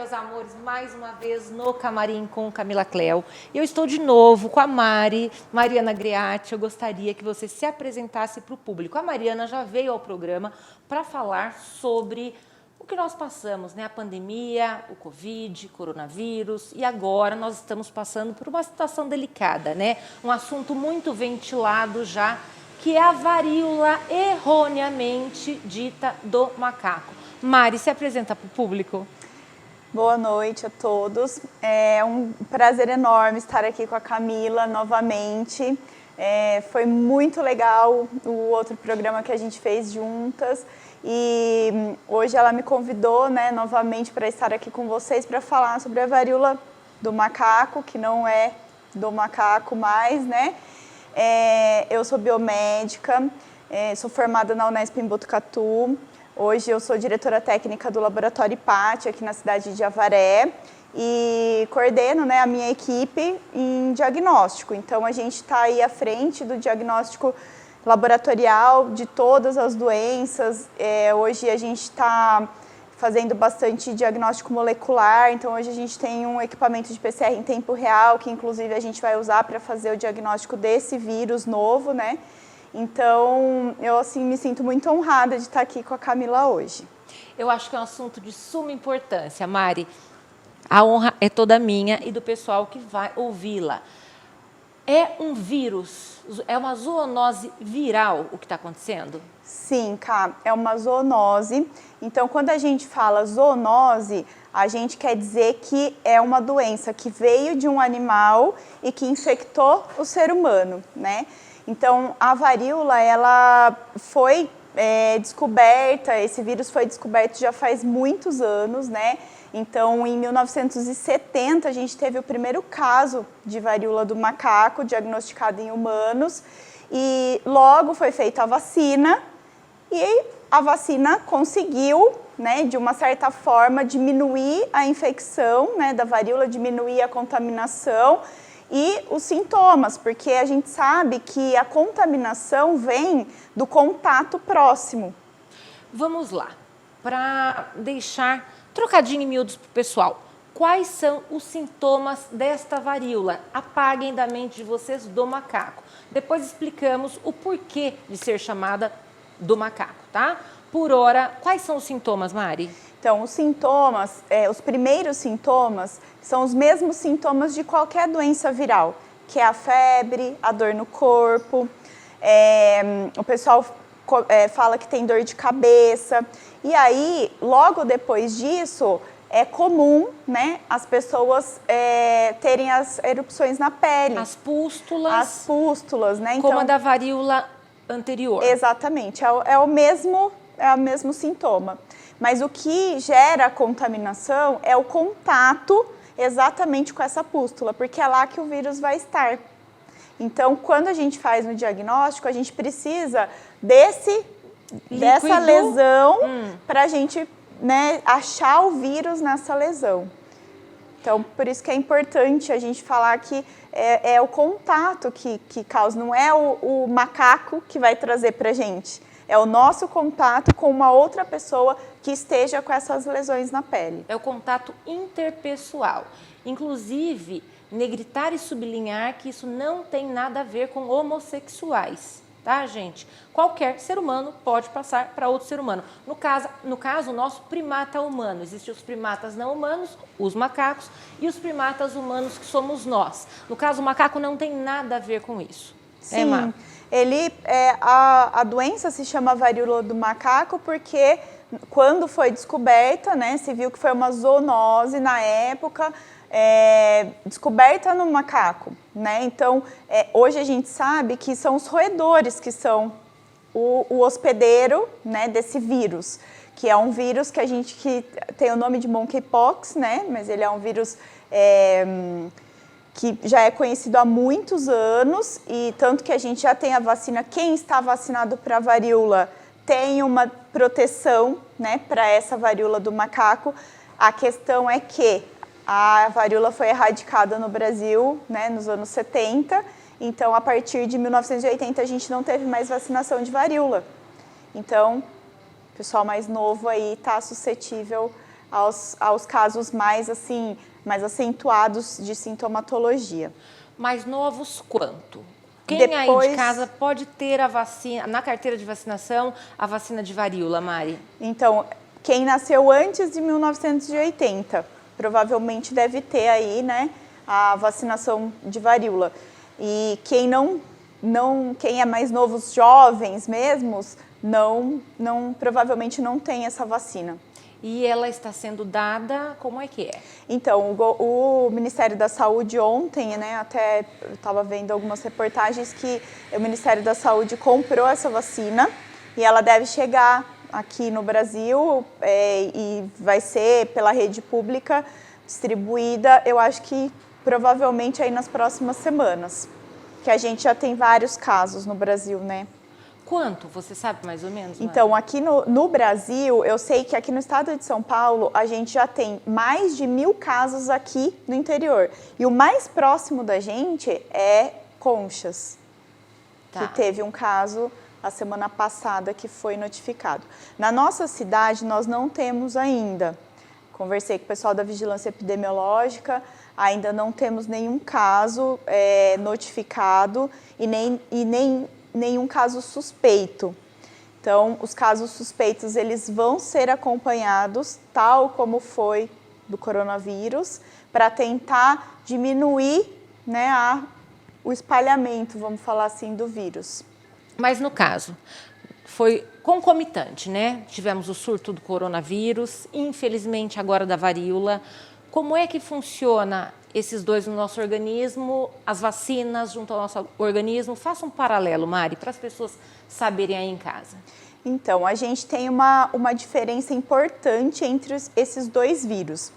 meus amores, mais uma vez no Camarim com Camila Cléo. Eu estou de novo com a Mariana Greatti. Eu gostaria que você se apresentasse para o público. A Mariana já veio ao programa para falar sobre o que nós passamos, né? A pandemia, o Covid, coronavírus, e agora nós estamos passando por uma situação delicada, né? Um assunto muito ventilado já, que é a varíola erroneamente dita do macaco. Mari, se apresenta para o público. Boa noite a todos. É um prazer enorme estar aqui com a Camila novamente. Foi muito legal o outro programa que a gente fez juntas. E hoje ela me convidou, né, novamente para estar aqui com vocês para falar sobre a varíola do macaco, que não é do macaco mais, né? Eu sou biomédica, sou formada na Unesp em Botucatu. Hoje eu sou diretora técnica do Laboratório IPAT, aqui na cidade de Avaré, e coordeno, né, a minha equipe em diagnóstico. Então, a gente está aí à frente do diagnóstico laboratorial de todas as doenças. Hoje a gente está fazendo bastante diagnóstico molecular, então hoje a gente tem um equipamento de PCR em tempo real, que inclusive a gente vai usar para fazer o diagnóstico desse vírus novo, né? Então, eu assim me sinto muito honrada de estar aqui com a Camila hoje. Eu acho que é um assunto de suma importância, Mari. A honra é toda minha e do pessoal que vai ouvi-la. É um vírus, é uma zoonose viral o que está acontecendo? Sim, Cá, é uma zoonose. Então, quando a gente fala zoonose, a gente quer dizer que é uma doença que veio de um animal e que infectou o ser humano, né? Então, a varíola, ela foi descoberta, esse vírus foi descoberto já faz muitos anos, né? Então, em 1970, a gente teve o primeiro caso de varíola do macaco diagnosticado em humanos e logo foi feita a vacina e a vacina conseguiu, né, de uma certa forma, diminuir a infecção, né, da varíola, diminuir a contaminação e os sintomas, porque a gente sabe que a contaminação vem do contato próximo. Vamos lá, para deixar trocadinho em miúdos para o pessoal. Quais são os sintomas desta varíola? Apaguem da mente de vocês do macaco. Depois explicamos o porquê de ser chamada do macaco, tá? Por hora, quais são os sintomas, Mari? Então, os sintomas, os primeiros sintomas são os mesmos sintomas de qualquer doença viral, que é a febre, a dor no corpo, o pessoal fala que tem dor de cabeça. E aí, logo depois disso, é comum, né, as pessoas terem as erupções na pele. As pústulas. As pústulas, né? Como a da varíola anterior. Exatamente, é o mesmo sintoma. Mas o que gera a contaminação é o contato exatamente com essa pústula, porque é lá que o vírus vai estar. Então, quando a gente faz no diagnóstico, a gente precisa dessa lesão para a gente, né, achar o vírus nessa lesão. Então, por isso que é importante a gente falar que é o contato que causa, não é o macaco que vai trazer para a gente. É o nosso contato com uma outra pessoa que esteja com essas lesões na pele. É o contato interpessoal. Inclusive, negritar e sublinhar que isso não tem nada a ver com homossexuais, tá, gente? Qualquer ser humano pode passar para outro ser humano. No caso, o nosso primata humano. Existem os primatas não humanos, os macacos, e os primatas humanos que somos nós. No caso, o macaco não tem nada a ver com isso. Sim, a doença se chama varíola do macaco porque quando foi descoberta, né, se viu que foi uma zoonose na época, descoberta no macaco, né? Então, hoje a gente sabe que são os roedores que são o hospedeiro, né, desse vírus, que é um vírus que tem o nome de monkeypox, né? Mas ele é um vírus que já é conhecido há muitos anos e tanto que a gente já tem a vacina. Quem está vacinado para a varíola tem uma proteção, né, para essa varíola do macaco. A questão é que a varíola foi erradicada no Brasil, né, nos anos 70, então a partir de 1980 a gente não teve mais vacinação de varíola. Então, o pessoal mais novo aí está suscetível aos casos mais, assim, mais acentuados de sintomatologia. Mais novos quanto? Quem aí de casa pode ter a vacina, na carteira de vacinação, a vacina de varíola, Mari? Então, quem nasceu antes de 1980, provavelmente deve ter aí, né, a vacinação de varíola. E quem quem é mais novo, os jovens mesmos, provavelmente não tem essa vacina. E ela está sendo dada, como é que é? Então, o Ministério da Saúde ontem, né, até eu estava vendo algumas reportagens que o Ministério da Saúde comprou essa vacina e ela deve chegar aqui no Brasil e vai ser pela rede pública distribuída, eu acho que provavelmente aí nas próximas semanas, que a gente já tem vários casos no Brasil, né? Quanto? Você sabe mais ou menos? Então, aqui no Brasil, eu sei que aqui no estado de São Paulo, a gente já tem mais de 1.000 casos aqui no interior. E o mais próximo da gente é Conchas, que teve um caso a semana passada que foi notificado. Na nossa cidade, nós não temos ainda. Conversei com o pessoal da Vigilância Epidemiológica, ainda não temos nenhum caso notificado e nenhum caso suspeito. Então, os casos suspeitos, eles vão ser acompanhados, tal como foi do coronavírus, para tentar diminuir, né, o espalhamento, vamos falar assim, do vírus. Mas no caso, foi concomitante, né? Tivemos o surto do coronavírus, infelizmente agora da varíola. Como é que funciona esses dois no nosso organismo, as vacinas junto ao nosso organismo? Faça um paralelo, Mari, para as pessoas saberem aí em casa. Então, a gente tem uma diferença importante entre esses dois vírus.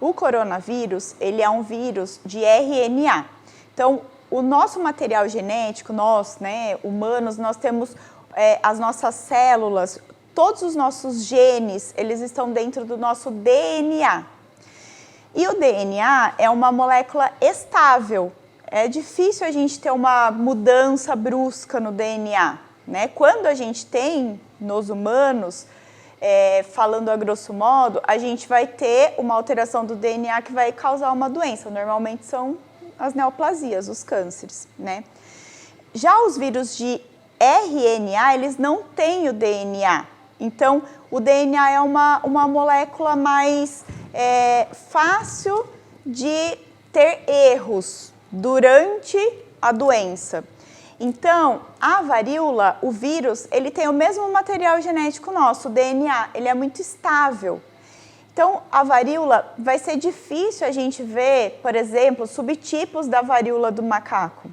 O coronavírus, ele é um vírus de RNA. Então, o nosso material genético, nós, né, humanos, nós temos as nossas células, todos os nossos genes, eles estão dentro do nosso DNA. E o DNA é uma molécula estável. É difícil a gente ter uma mudança brusca no DNA, né? Quando a gente tem, nos humanos, falando a grosso modo, a gente vai ter uma alteração do DNA que vai causar uma doença. Normalmente são as neoplasias, os cânceres, né? Já os vírus de RNA, eles não têm o DNA. Então, o DNA é uma molécula mais fácil de ter erros durante a doença. Então, a varíola, o vírus, ele tem o mesmo material genético nosso, o DNA, ele é muito estável. Então, a varíola, vai ser difícil a gente ver, por exemplo, subtipos da varíola do macaco,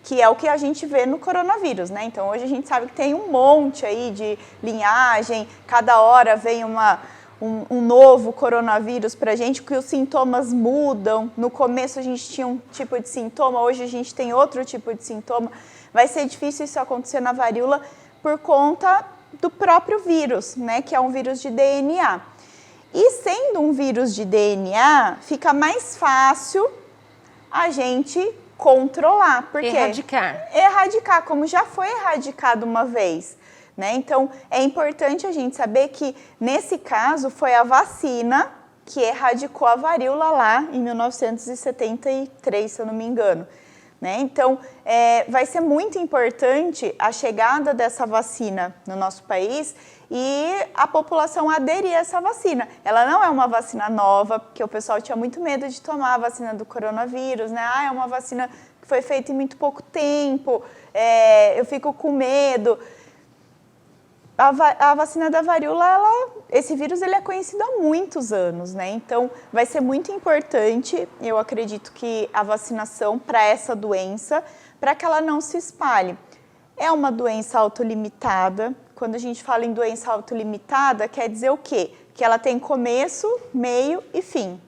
que é o que a gente vê no coronavírus, né? Então, hoje a gente sabe que tem um monte aí de linhagem, cada hora vem um novo coronavírus pra gente, que os sintomas mudam. No começo a gente tinha um tipo de sintoma, hoje a gente tem outro tipo de sintoma. Vai ser difícil isso acontecer na varíola por conta do próprio vírus, né? Que é um vírus de DNA. E sendo um vírus de DNA, fica mais fácil a gente controlar. Por quê? Erradicar. Erradicar, como já foi erradicado uma vez, né? Então, é importante a gente saber que, nesse caso, foi a vacina que erradicou a varíola lá em 1973, se eu não me engano, né? Então, vai ser muito importante a chegada dessa vacina no nosso país e a população aderir a essa vacina. Ela não é uma vacina nova, porque o pessoal tinha muito medo de tomar a vacina do coronavírus, né? É uma vacina que foi feita em muito pouco tempo, eu fico com medo. A vacina da varíola, esse vírus, ele é conhecido há muitos anos, né? Então, vai ser muito importante, eu acredito, que a vacinação para essa doença, para que ela não se espalhe. É uma doença autolimitada. Quando a gente fala em doença autolimitada, quer dizer o quê? Que ela tem começo, meio e fim.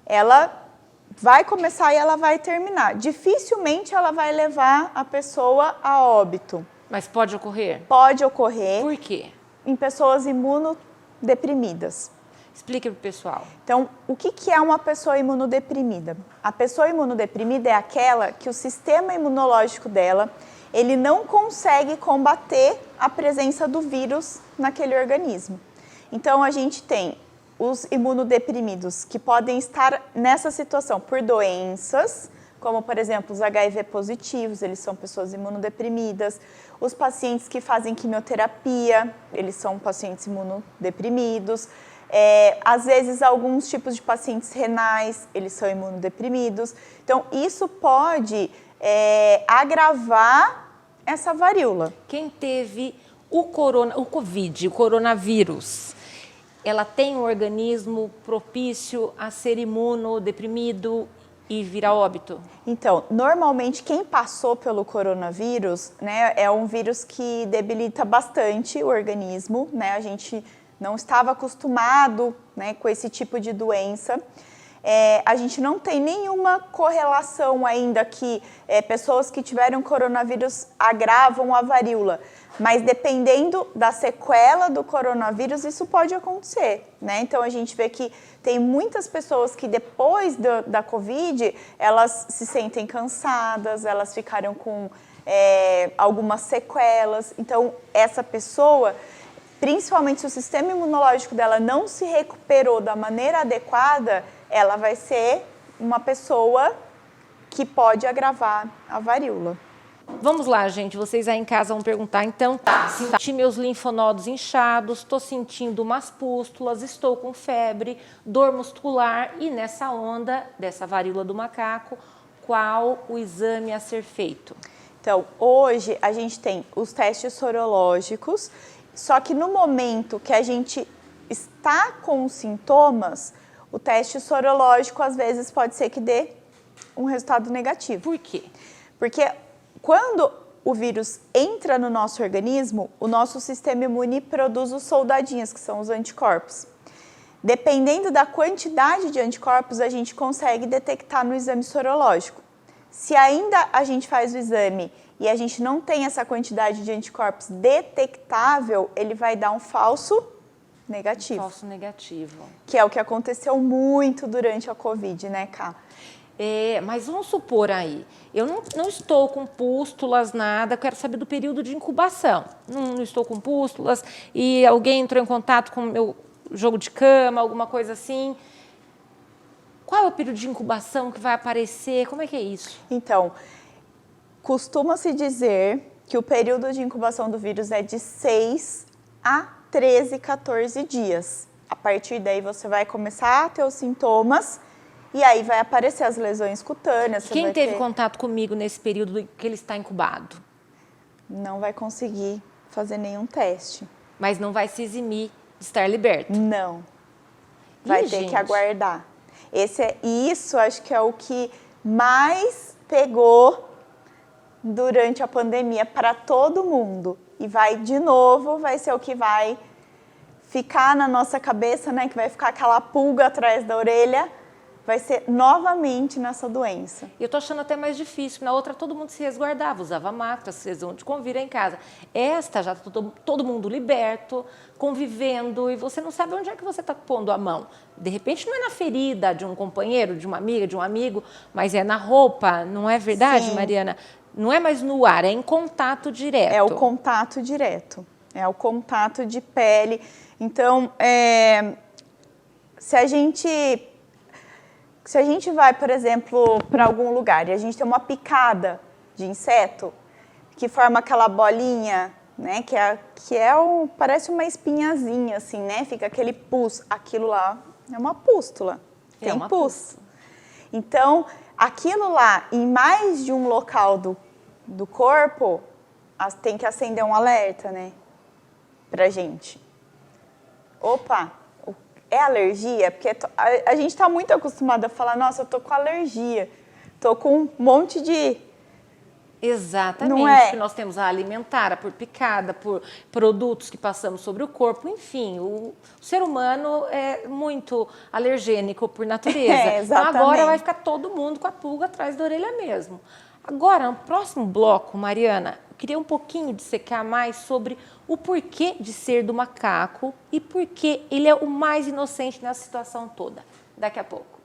Ela vai começar e ela vai terminar. Dificilmente ela vai levar a pessoa a óbito. Mas pode ocorrer? Pode ocorrer. Por quê? Em pessoas imunodeprimidas. Explique para o pessoal. Então, o que é uma pessoa imunodeprimida? A pessoa imunodeprimida é aquela que o sistema imunológico dela, ele não consegue combater a presença do vírus naquele organismo. Então, a gente tem os imunodeprimidos que podem estar nessa situação por doenças, como, por exemplo, os HIV positivos, eles são pessoas imunodeprimidas. Os pacientes que fazem quimioterapia, eles são pacientes imunodeprimidos. Às vezes, alguns tipos de pacientes renais, eles são imunodeprimidos. Então, isso pode agravar essa varíola. Quem teve o Covid, o coronavírus, ela tem um organismo propício a ser imunodeprimido e vir a óbito? Então, normalmente quem passou pelo coronavírus, né, é um vírus que debilita bastante o organismo, né? A gente não estava acostumado, né, com esse tipo de doença. A gente não tem nenhuma correlação ainda que pessoas que tiveram coronavírus agravam a varíola. Mas dependendo da sequela do coronavírus, isso pode acontecer, né? Então, a gente vê que tem muitas pessoas que depois da Covid, elas se sentem cansadas, elas ficaram com algumas sequelas. Então, essa pessoa, principalmente se o sistema imunológico dela não se recuperou da maneira adequada, ela vai ser uma pessoa que pode agravar a varíola. Vamos lá, gente, vocês aí em casa vão perguntar, então, senti meus linfonodos inchados, estou sentindo umas pústulas, estou com febre, dor muscular e nessa onda dessa varíola do macaco, qual o exame a ser feito? Então, hoje a gente tem os testes sorológicos, só que no momento que a gente está com os sintomas, o teste sorológico às vezes pode ser que dê um resultado negativo. Por quê? Porque quando o vírus entra no nosso organismo, o nosso sistema imune produz os soldadinhos, que são os anticorpos. Dependendo da quantidade de anticorpos, a gente consegue detectar no exame sorológico. Se ainda a gente faz o exame e a gente não tem essa quantidade de anticorpos detectável, ele vai dar um falso negativo. Falso negativo. Que é o que aconteceu muito durante a Covid, né, Ká? Mas vamos supor aí, eu não estou com pústulas, nada, quero saber do período de incubação. Não estou com pústulas e alguém entrou em contato com o meu jogo de cama, alguma coisa assim. Qual é o período de incubação que vai aparecer? Como é que é isso? Então, costuma-se dizer que o período de incubação do vírus é de 6 a 13, 14 dias. A partir daí você vai começar a ter os sintomas e aí vai aparecer as lesões cutâneas. Quem teve contato comigo nesse período que ele está incubado? Não vai conseguir fazer nenhum teste. Mas não vai se eximir de estar liberto? Não. Vai ter gente, que aguardar. Isso acho que é o que mais pegou durante a pandemia para todo mundo. E vai, de novo, vai ser o que vai ficar na nossa cabeça, né? Que vai ficar aquela pulga atrás da orelha. Vai ser novamente nessa doença. Eu tô achando até mais difícil. Na outra, todo mundo se resguardava, usava máscara, vocês vão te convir em casa. Esta já tá todo mundo liberto, convivendo, e você não sabe onde é que você está pondo a mão. De repente, não é na ferida de um companheiro, de uma amiga, de um amigo, mas é na roupa, não é verdade, Sim. Mariana? Não é mais no ar, é em contato direto. É o contato direto, é o contato de pele. Então, se a gente vai, por exemplo, para algum lugar e a gente tem uma picada de inseto que forma aquela bolinha, né, parece uma espinhazinha, assim, né, fica aquele pus, aquilo lá é uma pústula, tem uma pus. pústula. Então, aquilo lá, em mais de um local do corpo, tem que acender um alerta, né, pra gente. Opa! É alergia? Porque a gente está muito acostumado a falar, nossa, eu tô com alergia, tô com um monte de... Exatamente, não é? porque nós temos a alimentar, a por picada, por produtos que passamos sobre o corpo, enfim, o ser humano é muito alergênico por natureza. Então agora vai ficar todo mundo com a pulga atrás da orelha mesmo. Agora, no próximo bloco, Mariana, eu queria um pouquinho dissecar mais sobre o porquê de ser do macaco e por que ele é o mais inocente nessa situação toda. Daqui a pouco.